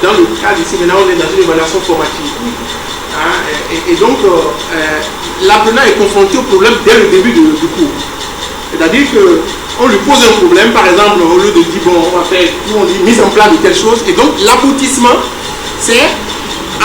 dans le cas d'ici maintenant, on est dans une évaluation formative. Et donc, l'apprenant est confronté au problème dès le début du cours. C'est-à-dire qu'on lui pose un problème, par exemple, au lieu de dire, bon, on va faire, nous on dit mise en place de telle chose. Et donc, l'aboutissement, c'est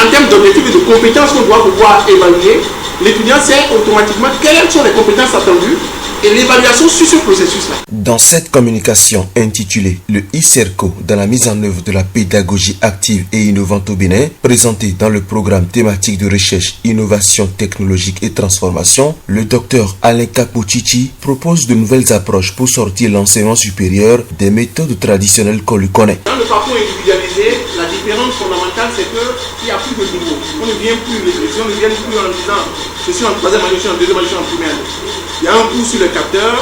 en termes d'objectifs et de compétences qu'on doit pouvoir évaluer. L'étudiant sait automatiquement quelles sont les compétences attendues et l'évaluation sur ce processus-là. Dans cette communication intitulée « Le ICERCO dans la mise en œuvre de la pédagogie active et innovante au Bénin », présentée dans le programme thématique de recherche, innovation technologique et transformation, le docteur Alain Kakpo-Tchitchi propose de nouvelles approches pour sortir l'enseignement supérieur des méthodes traditionnelles qu'on lui connaît. Dans le parcours individualisé, la différence fondamentale, c'est qu'il n'y a plus de niveau. On ne vient plus, les élections ne viennent plus en disant « je suis en troisième année, je suis en deuxième année, je suis en première année ». Il y a un cours sur le capteur,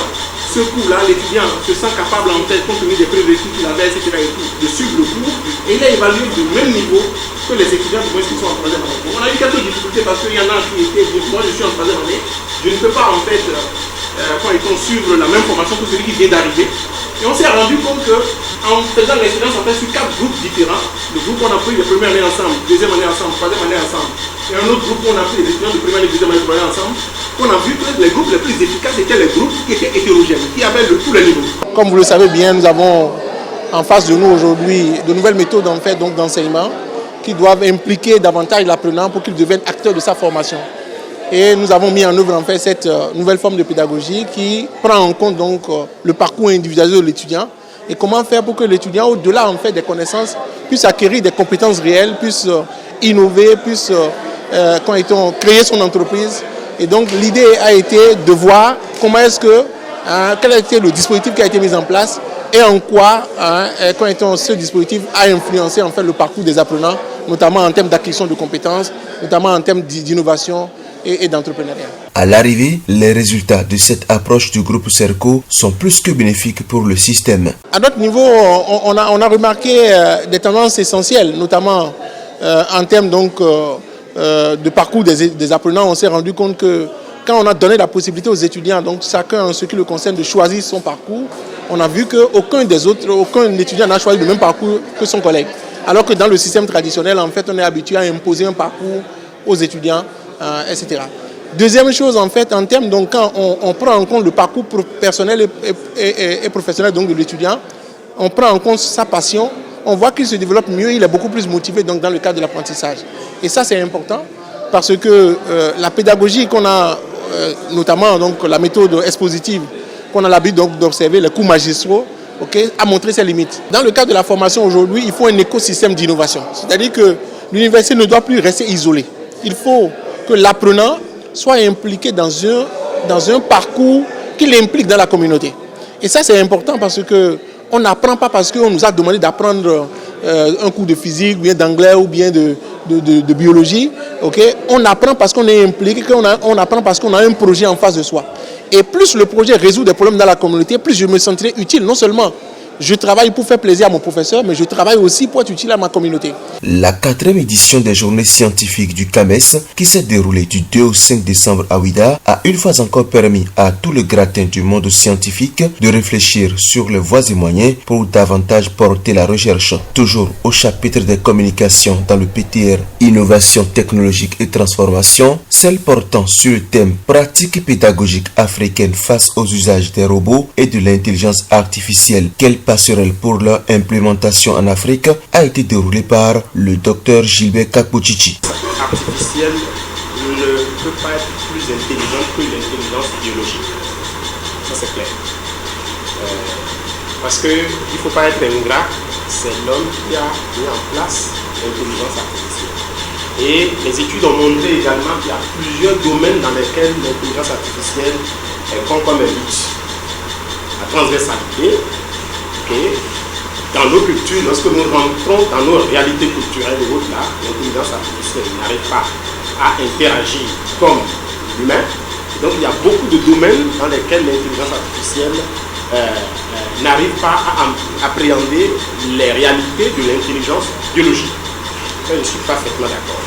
ce cours-là, l'étudiant se sent capable en fait, compte tenu des prérequis qu'il avait, etc. et tout, de suivre le cours, et il est évalué du même niveau que les étudiants du moins qui sont en troisième année. On a eu quelques difficultés parce qu'il y en a qui étaient, moi je suis en troisième année, je ne peux pas en fait, suivre la même formation que celui qui vient d'arriver. Et on s'est rendu compte qu'en faisant l'expérience en fait sur 4 groupes différents, le groupe on a pris les premières années ensemble, deuxième année ensemble, troisième année ensemble, et un autre groupe on a pris les étudiants de première année, deuxième année, troisième année ensemble, on a vu que les groupes les plus efficaces étaient les groupes qui étaient hétérogènes, qui avaient tous les niveaux. Comme vous le savez bien, nous avons en face de nous aujourd'hui de nouvelles méthodes en fait, donc, d'enseignement qui doivent impliquer davantage l'apprenant pour qu'il devienne acteur de sa formation. Et nous avons mis en œuvre en fait cette nouvelle forme de pédagogie qui prend en compte donc le parcours individualisé de l'étudiant et comment faire pour que l'étudiant, au-delà en fait des connaissances, puisse acquérir des compétences réelles, puisse innover, puisse créer son entreprise. Et donc l'idée a été de voir comment est-ce que, quel a été le dispositif qui a été mis en place et en quoi ce dispositif a influencé en fait le parcours des apprenants, notamment en termes d'acquisition de compétences, notamment en termes d'innovation et d'entrepreneuriat. À l'arrivée, les résultats de cette approche du groupe CERCO sont plus que bénéfiques pour le système. À notre niveau, on a remarqué des tendances essentielles, notamment en termes donc, de parcours des apprenants. On s'est rendu compte que quand on a donné la possibilité aux étudiants, donc chacun en ce qui le concerne, de choisir son parcours, on a vu qu'aucun étudiant n'a choisi le même parcours que son collègue. Alors que dans le système traditionnel, en fait, on est habitué à imposer un parcours aux étudiants, etc. Deuxième chose, en fait, en termes, donc, quand on prend en compte le parcours personnel et professionnel donc, de l'étudiant, on prend en compte sa passion, on voit qu'il se développe mieux, il est beaucoup plus motivé donc, dans le cadre de l'apprentissage. Et ça, c'est important parce que la pédagogie qu'on a, notamment donc, la méthode expositive, qu'on a l'habitude d'observer, les cours magistraux, a montré ses limites. Dans le cadre de la formation aujourd'hui, il faut un écosystème d'innovation. C'est-à-dire que l'université ne doit plus rester isolée. Il faut que l'apprenant soit impliqué dans un parcours qui l'implique dans la communauté. Et ça, c'est important parce qu'on n'apprend pas parce qu'on nous a demandé d'apprendre un cours de physique, ou bien d'anglais, ou bien de biologie. On apprend parce qu'on est impliqué, on apprend parce qu'on a un projet en face de soi. Et plus le projet résout des problèmes dans la communauté, plus je me sentirai utile. Non seulement je travaille pour faire plaisir à mon professeur, mais je travaille aussi pour être utile à ma communauté. La 4e édition des journées scientifiques du CAMES, qui s'est déroulée du 2 au 5 décembre à Ouidah, a une fois encore permis à tout le gratin du monde scientifique de réfléchir sur les voies et moyens pour davantage porter la recherche. Toujours au chapitre des communications dans le PTR Innovation technologique et transformation, celle portant sur le thème pratique pédagogique africaine face aux usages des robots et de l'intelligence artificielle. Quelle passerelle pour leur implémentation en Afrique a été déroulée par le docteur Gilbert Kakpo-Tchitchi. Artificielle ne peut pas être plus intelligente que l'intelligence biologique. Ça c'est clair. Parce qu'il ne faut pas être ingrat, c'est l'homme qui a mis en place l'intelligence artificielle. Et les études ont montré également qu'il y a plusieurs domaines dans lesquels l'intelligence artificielle prend comme un but. La transversalité. Et dans nos cultures, lorsque nous rentrons dans nos réalités culturelles et autres là, l'intelligence artificielle n'arrive pas à interagir comme l'humain. Donc il y a beaucoup de domaines dans lesquels l'intelligence artificielle n'arrive pas à appréhender les réalités de l'intelligence biologique. Ça, je suis parfaitement d'accord.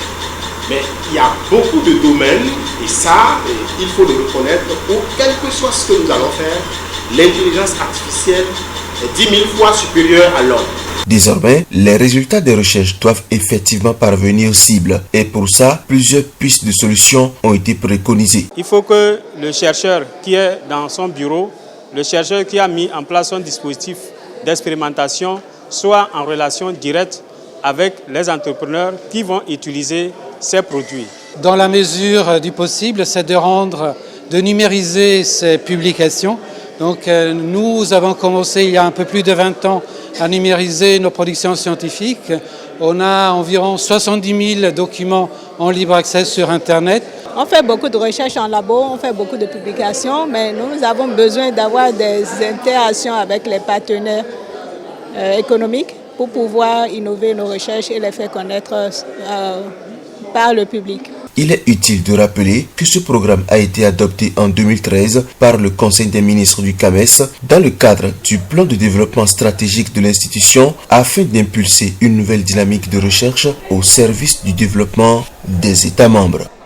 Mais il y a beaucoup de domaines, et ça, il faut le reconnaître, où quel que soit ce que nous allons faire, l'intelligence artificielle est 10 000 fois supérieure à l'homme. Désormais, les résultats des recherches doivent effectivement parvenir aux cibles et pour ça, plusieurs pistes de solutions ont été préconisées. Il faut que le chercheur qui est dans son bureau, le chercheur qui a mis en place son dispositif d'expérimentation soit en relation directe avec les entrepreneurs qui vont utiliser ces produits. Dans la mesure du possible, c'est de numériser ces publications. Donc nous avons commencé il y a un peu plus de 20 ans à numériser nos productions scientifiques. On a environ 70 000 documents en libre accès sur Internet. On fait beaucoup de recherches en labo, on fait beaucoup de publications, mais nous avons besoin d'avoir des interactions avec les partenaires économiques pour pouvoir innover nos recherches et les faire connaître par le public. Il est utile de rappeler que ce programme a été adopté en 2013 par le Conseil des ministres du CAMES dans le cadre du plan de développement stratégique de l'institution afin d'impulser une nouvelle dynamique de recherche au service du développement des États membres.